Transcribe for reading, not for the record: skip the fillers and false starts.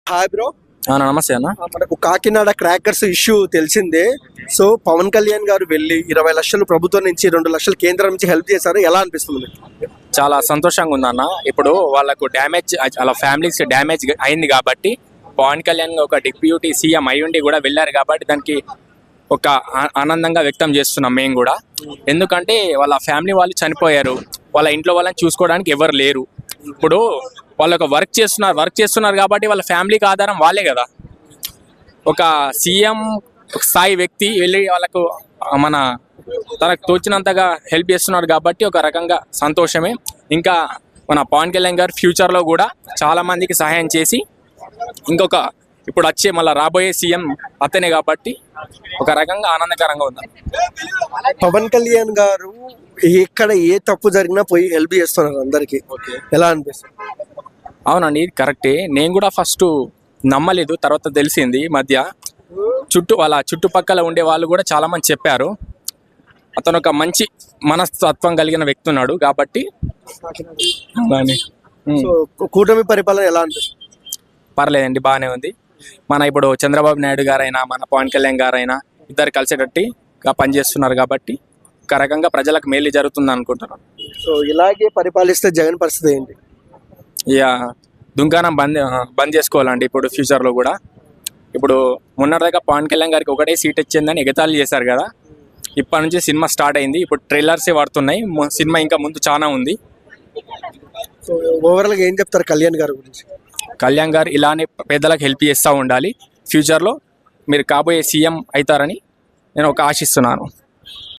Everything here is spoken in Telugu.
Hi bro. నమస్తే అన్న. మనకు కాకినాడ క్రాకర్స్ ఇష్యూ తెలిసిందే. సో పవన్ కళ్యాణ్ గారు వెళ్ళి 20 లక్షలు ప్రభుత్వం నుంచి 2 లక్షలు కేంద్రం నుంచి హెల్ప్ చేశారు. ఎలా అనిపిస్తుంది? చాలా సంతోషంగా ఉందన్న. ఇప్పుడు వాళ్ళకు డ్యామేజ్, వాళ్ళ ఫ్యామిలీస్ డ్యామేజ్ అయింది కాబట్టి పవన్ కళ్యాణ్ ఒక డిప్యూటీ సీఎం అయ్యుండి కూడా వెళ్ళారు కాబట్టి దానికి ఒక ఆనందంగా వ్యక్తం చేస్తున్నాం మేము కూడా. ఎందుకంటే వాళ్ళ ఫ్యామిలీ వాళ్ళు చనిపోయారు, వాళ్ళ ఇంట్లో వాళ్ళని చూసుకోవడానికి ఎవరు లేరు. ఇప్పుడు వాళ్ళు ఒక వర్క్ చేస్తున్నారు కాబట్టి వాళ్ళ ఫ్యామిలీకి ఆధారం వాళ్ళే కదా. ఒక సీఎం స్థాయి వ్యక్తి వెళ్ళి వాళ్ళకు తనకు తోచినంతగా హెల్ప్ చేస్తున్నారు కాబట్టి ఒక రకంగా సంతోషమే. ఇంకా మన పవన్ కళ్యాణ్ గారు ఫ్యూచర్లో కూడా చాలా మందికి సహాయం చేసి ఇప్పుడు వచ్చే మళ్ళీ రాబోయే సీఎం అతనే కాబట్టి ఒక రకంగా ఆనందకరంగా ఉంది. పవన్ కళ్యాణ్ గారు ఎక్కడ ఏ తప్పు జరిగినా పోయి హెల్ప్ చేస్తున్నారు అందరికి. ఎలా అనిపిస్తుంది? అవునండి, ఇది కరెక్టే. నేను కూడా ఫస్ట్ నమ్మలేదు, తర్వాత తెలిసింది. మధ్య వాళ్ళ చుట్టుపక్కల ఉండే వాళ్ళు కూడా చాలా మంది చెప్పారు అతను ఒక మంచి మనస్తత్వం కలిగిన వ్యక్తి ఉన్నాడు కాబట్టి. కూటమి పరిపాలన ఎలా అనిపిస్తుంది? పర్లేదండి, బాగానే ఉంది. ఇప్పుడు చంద్రబాబు నాయుడు గారైనా మన పవన్ కళ్యాణ్ గారైనా ఇద్దరు కలిసేటట్టుగా పనిచేస్తున్నారు కాబట్టి ఒక రకంగా ప్రజలకు మేలు జరుగుతుంది అనుకుంటున్నాను. సో ఇలాగే పరిపాలిస్తే జగన్ పరిస్థితి ఏంటి? ఇక దుంకానం బంద్ చేసుకోవాలండి ఇప్పుడు ఫ్యూచర్లో కూడా. ఇప్పుడు మొన్నటిదాకా పవన్ కళ్యాణ్ గారికి ఒకటే సీట్ ఇచ్చిందని ఎగతాళి చేశారు కదా. ఇప్పటి నుంచి సినిమా స్టార్ట్ అయింది, ఇప్పుడు ట్రైలర్సే పడుతున్నాయి. సినిమా ఇంకా ముందు చాలా ఉంది. సో ఓవరాల్గా ఏం చెప్తారు కళ్యాణ్ గారి గురించి? కళ్యాణ్ గారు ఇలానే పేదలకు హెల్ప్ చేస్తూ ఉండాలి. ఫ్యూచర్లో మీరు కాబోయే సీఎం అవుతారని నేను ఆశిస్తున్నాను.